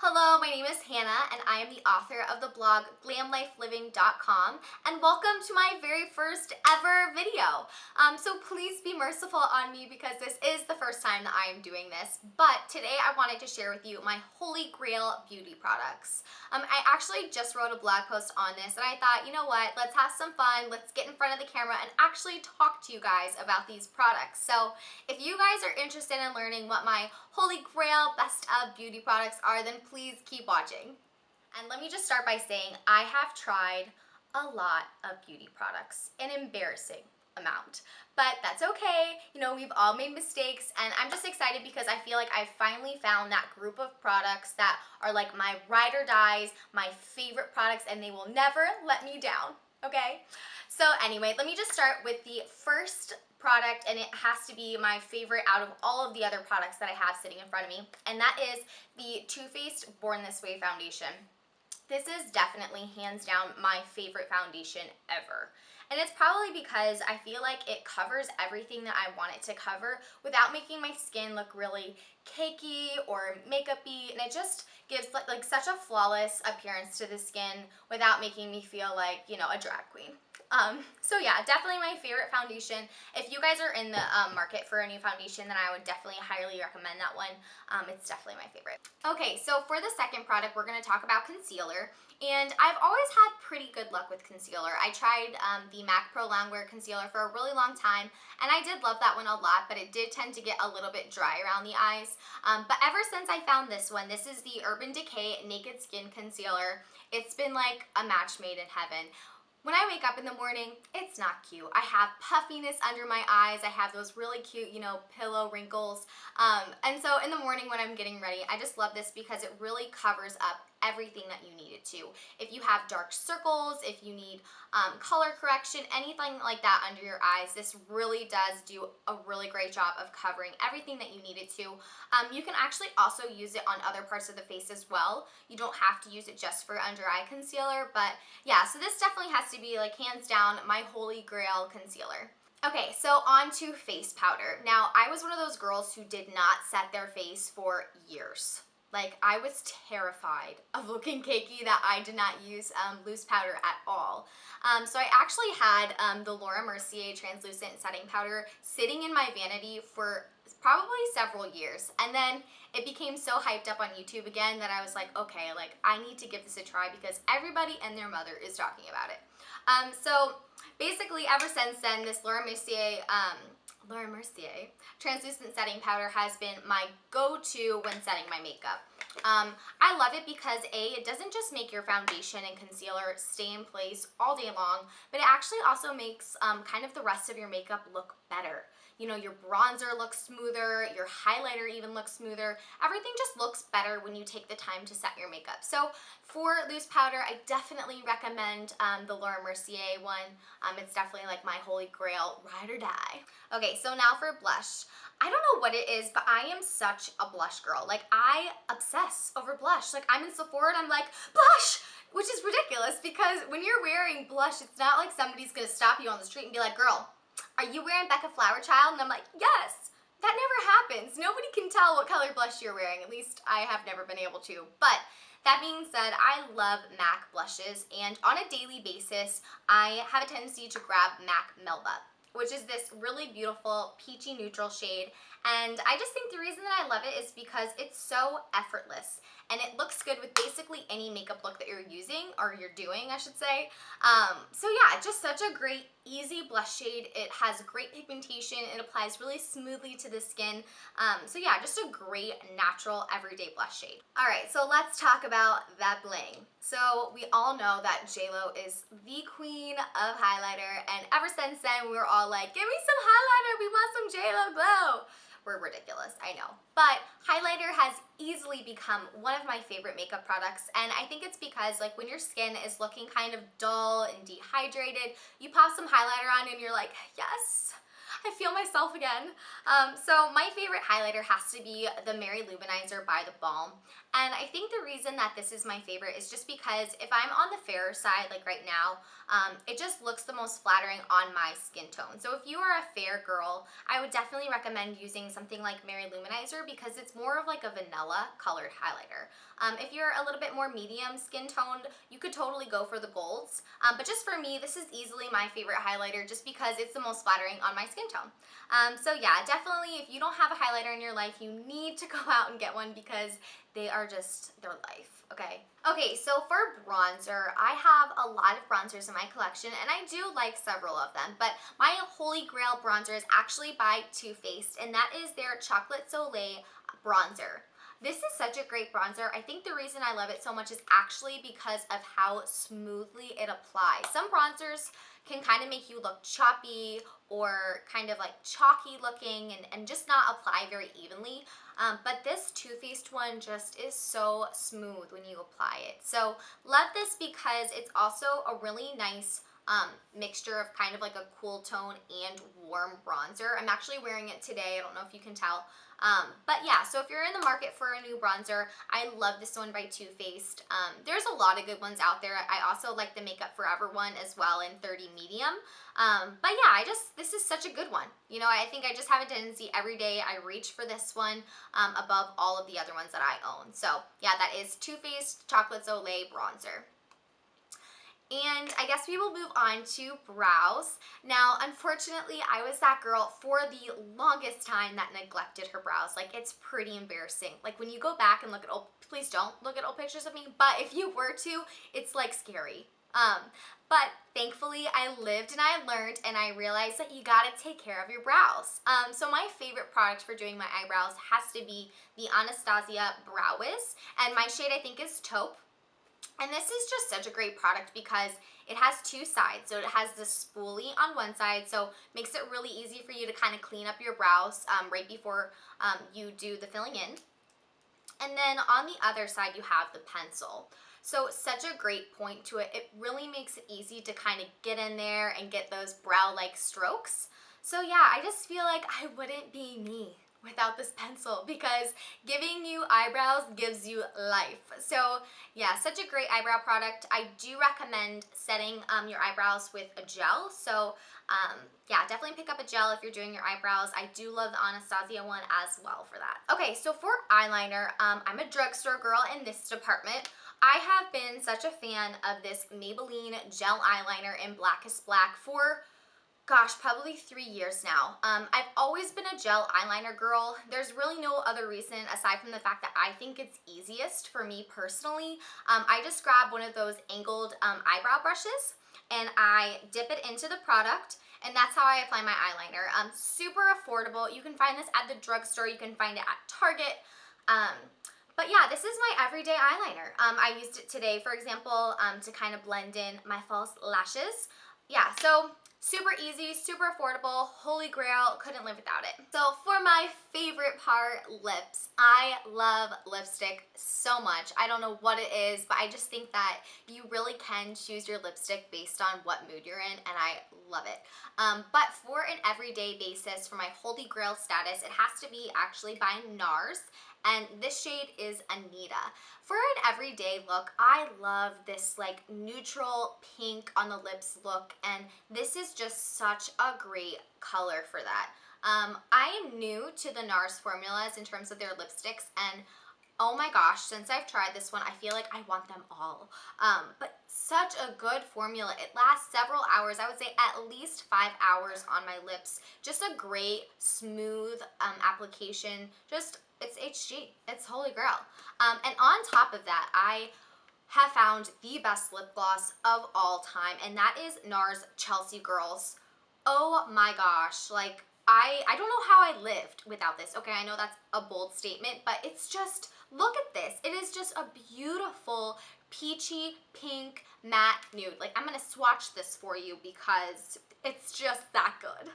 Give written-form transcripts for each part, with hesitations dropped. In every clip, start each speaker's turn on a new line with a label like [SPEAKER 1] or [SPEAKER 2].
[SPEAKER 1] Hello, my name is Hannah and I am the author of the blog glamlifeliving.com and welcome to my very first ever video. So please be merciful on me because this is the first time that I am doing this, but today I wanted to share with you my holy grail beauty products. I actually just wrote a blog post on this and I thought, you know what, let's have some fun, let's get in front of the camera and actually talk to you guys about these products. So if you guys are interested in learning what my holy grail best of beauty products are, then please keep watching. And let me just start by saying I have tried a lot of beauty products, an embarrassing amount, but that's okay. You know, we've all made mistakes and I'm just excited because I feel like I've finally found that group of products that are like my ride or dies, my favorite products, and they will never let me down, okay? So anyway, let me just start with the first product, and it has to be my favorite out of all of the other products that I have sitting in front of me, and that is the Too Faced Born This Way foundation. This is definitely hands down my favorite foundation ever. And it's probably because I feel like it covers everything that I want it to cover without making my skin look really cakey or makeup-y, and it just gives like such a flawless appearance to the skin without making me feel like, you know, a drag queen. So yeah, definitely my favorite foundation. If you guys are in the market for a new foundation, then I would definitely highly recommend that one. It's definitely my favorite. Okay, so for the second product, we're going to talk about concealer. And I've always had pretty good luck with concealer. I tried the M.A.C Pro Longwear Concealer for a really long time, and I did love that one a lot, but it did tend to get a little bit dry around the eyes. But ever since I found this one, this is the Urban Decay Naked Skin Concealer. It's been like a match made in heaven. When I wake up in the morning, it's not cute. I have puffiness under my eyes. I have those really cute, you know, pillow wrinkles. And so in the morning when I'm getting ready, I just love this because it really covers up everything that you need it to. If you have dark circles, if you need color correction, anything like that under your eyes, this really does do a really great job of covering everything that you need it to. You can actually also use it on other parts of the face as well. You don't have to use it just for under eye concealer, but yeah, so this definitely has to be like hands down my holy grail concealer. Okay, so on to face powder. Now, I was one of those girls who did not set their face for years. Like, I was terrified of looking cakey that I did not use loose powder at all. So I actually had the Mercier translucent setting powder sitting in my vanity for probably several years. And then it became so hyped up on YouTube again that I was like, okay, like I need to give this a try because everybody and their mother is talking about it. So basically ever since then, this Mercier translucent setting powder has been my go-to when setting my makeup. I love it because A, it doesn't just make your foundation and concealer stay in place all day long, but it actually also makes kind of the rest of your makeup look better. You know, your bronzer looks smoother, your highlighter even looks smoother. Everything just looks better when you take the time to set your makeup. So for loose powder, I definitely recommend the Mercier one. It's definitely like my holy grail, ride or die. Okay, so now for blush. I don't know what it is, but I am such a blush girl. Like, I obsess over blush. Like, I'm in Sephora and I'm like, blush! Which is ridiculous because when you're wearing blush, it's not like somebody's gonna stop you on the street and be like, girl, are you wearing Becca Flower Child? And I'm like, yes! That never happens. Nobody can tell what color blush you're wearing. At least I have never been able to. But that being said, I love M.A.C blushes, and on a daily basis, I have a tendency to grab M.A.C Melba, which is this really beautiful peachy neutral shade. And I just think the reason that I love it is because it's so effortless and it looks good with basically any makeup look that you're using, or you're doing, I should say. So yeah, just such a great, easy blush shade. It has great pigmentation. It applies really smoothly to the skin. So yeah, just a great, natural, everyday blush shade. All right, so let's talk about that bling. So we all know that JLo is the queen of highlighter, and ever since then, we were all like, give me some highlighter, we want some JLo glow. We're ridiculous, I know. But highlighter has easily become one of my favorite makeup products, and I think it's because like when your skin is looking kind of dull and dehydrated, you pop some highlighter on and you're like, yes, I feel myself again. So my favorite highlighter has to be the Lou-Manizer by The Balm. And I think the reason that this is my favorite is just because if I'm on the fairer side, like right now, it just looks the most flattering on my skin tone. So if you are a fair girl, I would definitely recommend using something like Lou-Manizer because it's more of like a vanilla colored highlighter. If you're a little bit more medium skin toned, you could totally go for the golds. But just for me, this is easily my favorite highlighter just because it's the most flattering on my skin tone. So yeah, definitely if you don't have a highlighter in your life, you need to go out and get one because they are just their life, okay? Okay, so for bronzer, I have a lot of bronzers in my collection, and I do like several of them, but my holy grail bronzer is actually by Too Faced, and that is their Chocolate Soleil bronzer. This is such a great bronzer. I think the reason I love it so much is actually because of how smoothly it applies. Some bronzers can kind of make you look choppy or kind of like chalky looking and just not apply very evenly. But this Too Faced one just is so smooth when you apply it. So love this because it's also a really nice mixture of kind of like a cool tone and warm bronzer. I'm actually wearing it today. I don't know if you can tell. But yeah, so if you're in the market for a new bronzer, I love this one by Too Faced. There's a lot of good ones out there. I also like the Makeup Forever one as well in 30 medium. But yeah, this is such a good one. You know, I think I just have a tendency every day I reach for this one above all of the other ones that I own. So yeah, that is Too Faced Chocolate Soleil bronzer. And I guess we will move on to brows. Now, unfortunately, I was that girl for the longest time that neglected her brows. Like, it's pretty embarrassing. Like, when you go back and look at old, please don't look at old pictures of me, but if you were to, it's like scary. But thankfully I lived and I learned and I realized that you gotta take care of your brows. So my favorite product for doing my eyebrows has to be the Anastasia Brow Wiz, and my shade I think is Taupe. And this is just such a great product because it has two sides. So it has the spoolie on one side, so makes it really easy for you to kind of clean up your brows right before you do the filling in. And then on the other side, you have the pencil. So such a great point to it. It really makes it easy to kind of get in there and get those brow-like strokes. So yeah, I just feel like I wouldn't be me without this pencil because giving you eyebrows gives you life. So yeah, such a great eyebrow product. I do recommend setting your eyebrows with a gel. So yeah, definitely pick up a gel if you're doing your eyebrows. I do love the Anastasia one as well for that. Okay, so for eyeliner, I'm a drugstore girl in this department. I have been such a fan of this Maybelline gel eyeliner in Blackest Black for gosh, probably 3 years now. I've always been a gel eyeliner girl. There's really no other reason aside from the fact that I think it's easiest for me personally. I just grab one of those angled eyebrow brushes and I dip it into the product, and that's how I apply my eyeliner. Super affordable. You can find this at the drugstore. You can find it at Target. But yeah, this is my everyday eyeliner. I used it today, for example, to kind of blend in my false lashes. Yeah, so super easy, super affordable, holy grail, couldn't live without it. So for my favorite part, lips. I love lipstick so much. I don't know what it is, but I just think that you really can choose your lipstick based on what mood you're in, and I love it. But for an everyday basis, for my holy grail status, it has to be actually by Nars, and this shade is Anita. For an everyday look, I love this like neutral pink on the lips look, and this is just such a great color for that. I am new to the Nars formulas in terms of their lipsticks, and oh my gosh, since I've tried this one, I feel like I want them all. But such a good formula. It lasts several hours. I would say at least 5 hours on my lips. Just a great, smooth application. Just, it's HG. It's holy grail. And on top of that, I have found the best lip gloss of all time, and that is Nars Chelsea Girls. Oh my gosh, like, I don't know how I lived without this. Okay, I know that's a bold statement, but it's just, look at this. It is just a beautiful peachy pink matte nude. Like, I'm gonna swatch this for you because it's just that good.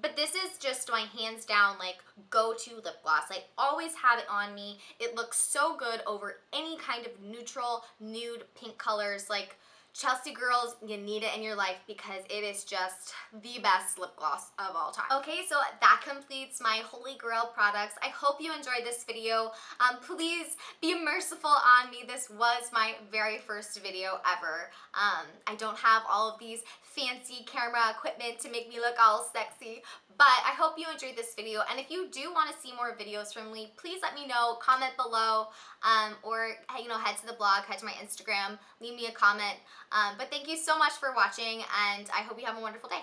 [SPEAKER 1] But this is just my hands down like go-to lip gloss. I always have it on me. It looks so good over any kind of neutral nude pink colors. Like, Chelsea girls, you need it in your life because it is just the best lip gloss of all time. Okay, so that completes my Holy Grail products. I hope you enjoyed this video. Please be merciful on me. This was my very first video ever. I don't have all of these fancy camera equipment to make me look all sexy, but I hope you enjoyed this video. And if you do want to see more videos from me, please let me know, comment below, or head to the blog, head to my Instagram, leave me a comment. But thank you so much for watching, and I hope you have a wonderful day.